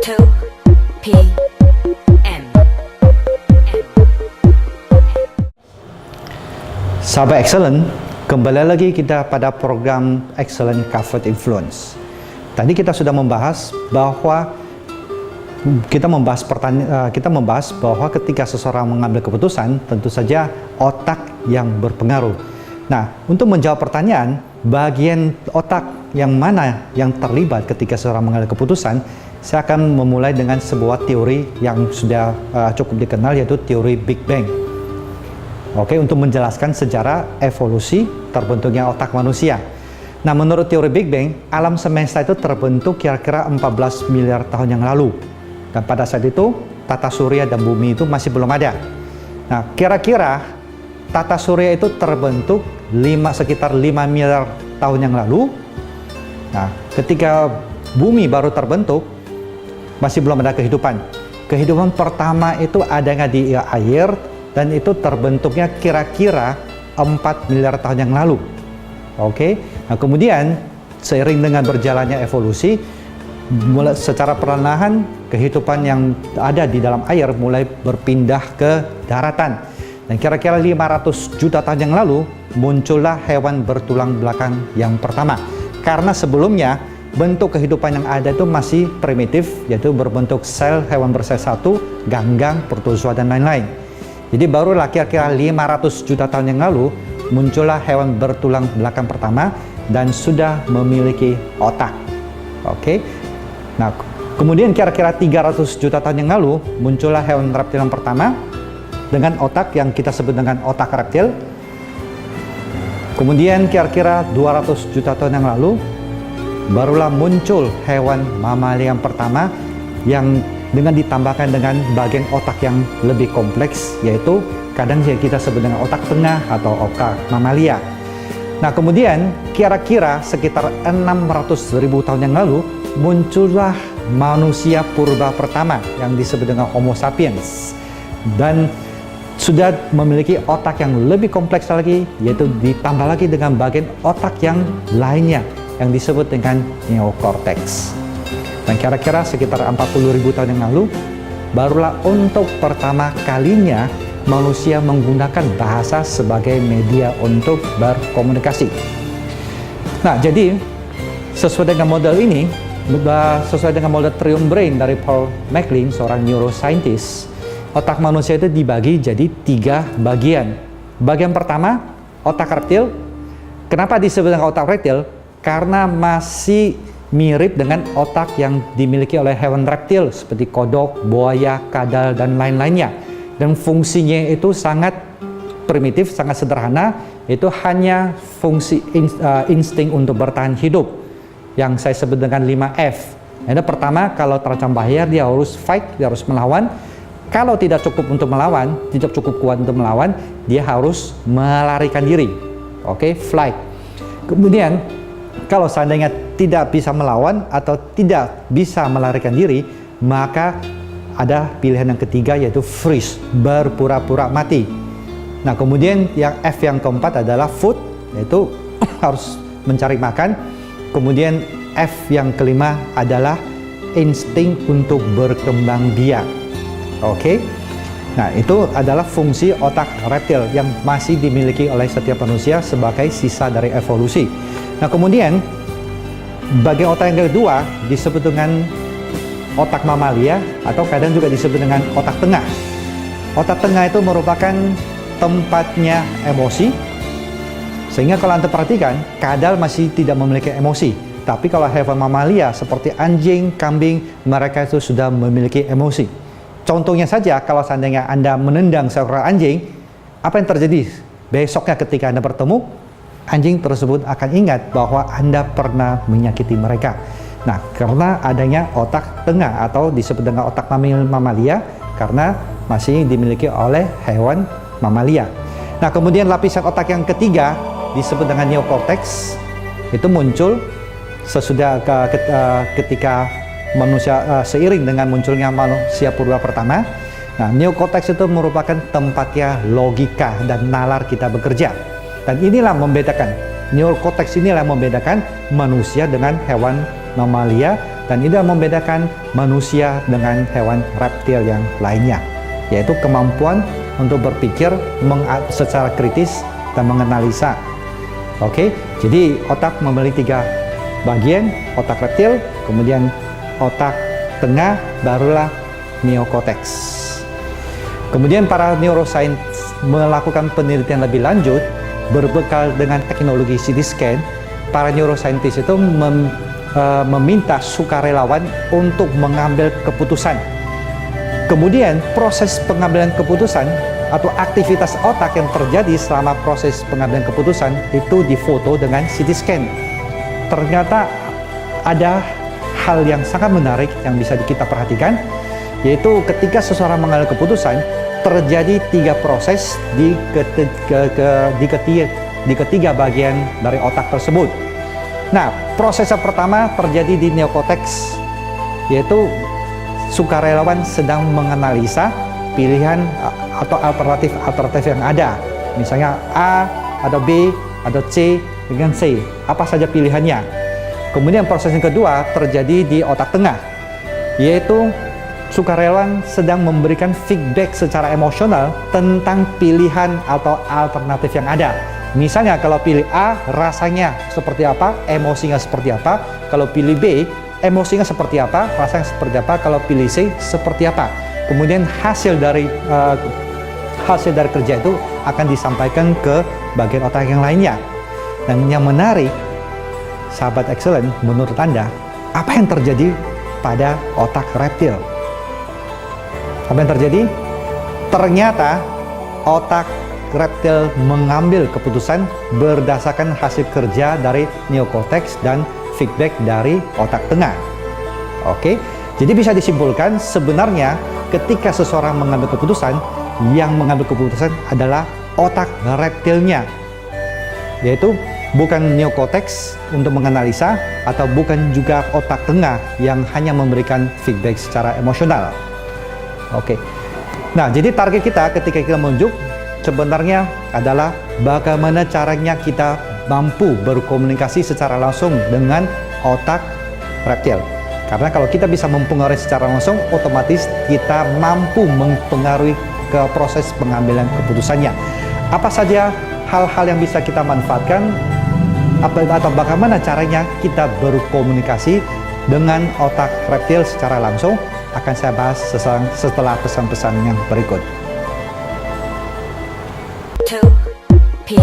2PM. Sahabat Excellent, kembali lagi kita pada program Excellent Covered Influence. Tadi kita sudah membahas bahwa kita membahas bahwa ketika seseorang mengambil keputusan, tentu saja otak yang berpengaruh. Nah, untuk menjawab pertanyaan, bagian otak yang mana yang terlibat ketika seseorang mengambil keputusan, saya akan memulai dengan sebuah teori yang sudah cukup dikenal, yaitu teori Big Bang. Oke, untuk menjelaskan sejarah evolusi terbentuknya otak manusia. Nah, menurut teori Big Bang, alam semesta itu terbentuk kira-kira 14 miliar tahun yang lalu. Dan pada saat itu, tata surya dan bumi itu masih belum ada. Nah, kira-kira tata surya itu terbentuk sekitar 5 miliar tahun yang lalu. Nah, ketika bumi baru terbentuk, masih belum ada kehidupan. Kehidupan pertama itu adanya di air, dan itu terbentuknya kira-kira 4 miliar tahun yang lalu. Oke, nah kemudian seiring dengan berjalannya evolusi, secara perlahan kehidupan yang ada di dalam air mulai berpindah ke daratan. Dan kira-kira 500 juta tahun yang lalu muncullah hewan bertulang belakang yang pertama. Karena sebelumnya bentuk kehidupan yang ada itu masih primitif, yaitu berbentuk sel hewan bersel satu, ganggang, protozoa, dan lain-lain. Jadi barulah kira-kira 500 juta tahun yang lalu muncullah hewan bertulang belakang pertama dan sudah memiliki otak. Oke. Nah, kemudian kira-kira 300 juta tahun yang lalu muncullah hewan reptil yang pertama dengan otak yang kita sebut dengan otak reptil. Kemudian kira-kira 200 juta tahun yang lalu barulah muncul hewan mamalia yang pertama yang dengan ditambahkan dengan bagian otak yang lebih kompleks, yaitu kadang kita sebut dengan otak tengah atau otak mamalia. Nah, kemudian kira-kira sekitar 600.000 tahun yang lalu muncullah manusia purba pertama yang disebut dengan Homo sapiens, dan sudah memiliki otak yang lebih kompleks lagi, yaitu ditambah lagi dengan bagian otak yang lainnya yang disebut dengan neokortex. Dan kira-kira sekitar 40.000 tahun yang lalu barulah untuk pertama kalinya manusia menggunakan bahasa sebagai media untuk berkomunikasi. Nah, jadi sesuai dengan model ini, sesuai dengan model Triune Brain dari Paul MacLean, seorang neuroscientist, otak manusia itu dibagi jadi 3 bagian. Bagian pertama, otak reptil. Kenapa disebut dengan otak reptil? Karena masih mirip dengan otak yang dimiliki oleh hewan reptil seperti kodok, buaya, kadal, dan lain-lainnya. Dan fungsinya itu sangat primitif, sangat sederhana, itu hanya fungsi insting untuk bertahan hidup yang saya sebut dengan 5F. Yang pertama, kalau terancam bahaya dia harus fight, dia harus melawan. Kalau tidak cukup untuk melawan, tidak cukup kuat untuk melawan, dia harus melarikan diri. Oke, flight. Kemudian kalau seandainya tidak bisa melawan atau tidak bisa melarikan diri, maka ada pilihan yang ketiga, yaitu freeze, berpura-pura mati. Nah, kemudian yang F yang keempat adalah food, yaitu harus mencari makan. Kemudian F yang kelima adalah insting untuk berkembang biak. Oke. Nah, itu adalah fungsi otak reptil yang masih dimiliki oleh setiap manusia sebagai sisa dari evolusi. Nah, kemudian bagian otak yang kedua disebut dengan otak mamalia atau kadang juga disebut dengan otak tengah. Otak tengah itu merupakan tempatnya emosi. Sehingga kalau Anda perhatikan, kadal masih tidak memiliki emosi. Tapi kalau hewan mamalia seperti anjing, kambing, mereka itu sudah memiliki emosi. Contohnya saja, kalau seandainya Anda menendang seekor anjing, apa yang terjadi? Besoknya ketika Anda bertemu, anjing tersebut akan ingat bahwa Anda pernah menyakiti mereka. Nah, karena adanya otak tengah atau disebut dengan otak mamalia, karena masih dimiliki oleh hewan mamalia. Nah, kemudian lapisan otak yang ketiga disebut dengan neokortex. Itu muncul sesudah ketika manusia seiring dengan munculnya manusia purba pertama. Nah, neokortex itu merupakan tempatnya logika dan nalar kita bekerja. Dan inilah membedakan, neokortex inilah membedakan manusia dengan hewan mamalia dan ini membedakan manusia dengan hewan reptil yang lainnya, yaitu kemampuan untuk berpikir secara kritis dan menganalisa. Oke, jadi otak memiliki 3 bagian, otak reptil, kemudian otak tengah, barulah neokortex. Kemudian para neuroscience melakukan penelitian lebih lanjut berbekal dengan teknologi CT scan. Para neuroscientist itu meminta sukarelawan untuk mengambil keputusan. Kemudian proses pengambilan keputusan atau aktivitas otak yang terjadi selama proses pengambilan keputusan itu difoto dengan CT scan. Ternyata ada hal yang sangat menarik yang bisa kita perhatikan, yaitu ketika seseorang mengambil keputusan terjadi 3 proses di ketiga bagian dari otak tersebut. Nah, proses yang pertama terjadi di neokortex, yaitu sukarelawan sedang menganalisa pilihan atau alternatif yang ada. Misalnya A, ada B, ada C, dengan C. Apa saja pilihannya. Kemudian proses yang kedua terjadi di otak tengah, yaitu sukarelawan sedang memberikan feedback secara emosional tentang pilihan atau alternatif yang ada. Misalnya kalau pilih A, rasanya seperti apa, emosinya seperti apa. Kalau pilih B, emosinya seperti apa, rasanya seperti apa. Kalau pilih C, seperti apa. Kemudian hasil dari kerja itu akan disampaikan ke bagian otak yang lainnya. Dan yang menarik, sahabat excellent, menurut Anda, apa yang terjadi pada otak reptil? Apa yang terjadi? Ternyata otak reptil mengambil keputusan berdasarkan hasil kerja dari neokortex dan feedback dari otak tengah. Oke, jadi bisa disimpulkan sebenarnya ketika seseorang mengambil keputusan, yang mengambil keputusan adalah otak reptilnya, yaitu bukan neokortex untuk menganalisa atau bukan juga otak tengah yang hanya memberikan feedback secara emosional. Oke, nah jadi target kita ketika kita menunjuk sebenarnya adalah bagaimana caranya kita mampu berkomunikasi secara langsung dengan otak reptil. Karena kalau kita bisa mempengaruhi secara langsung, otomatis kita mampu mempengaruhi ke proses pengambilan keputusannya. Apa saja hal-hal yang bisa kita manfaatkan atau bagaimana caranya kita berkomunikasi dengan otak reptil secara langsung akan saya bahas setelah pesan-pesan yang berikut. 2P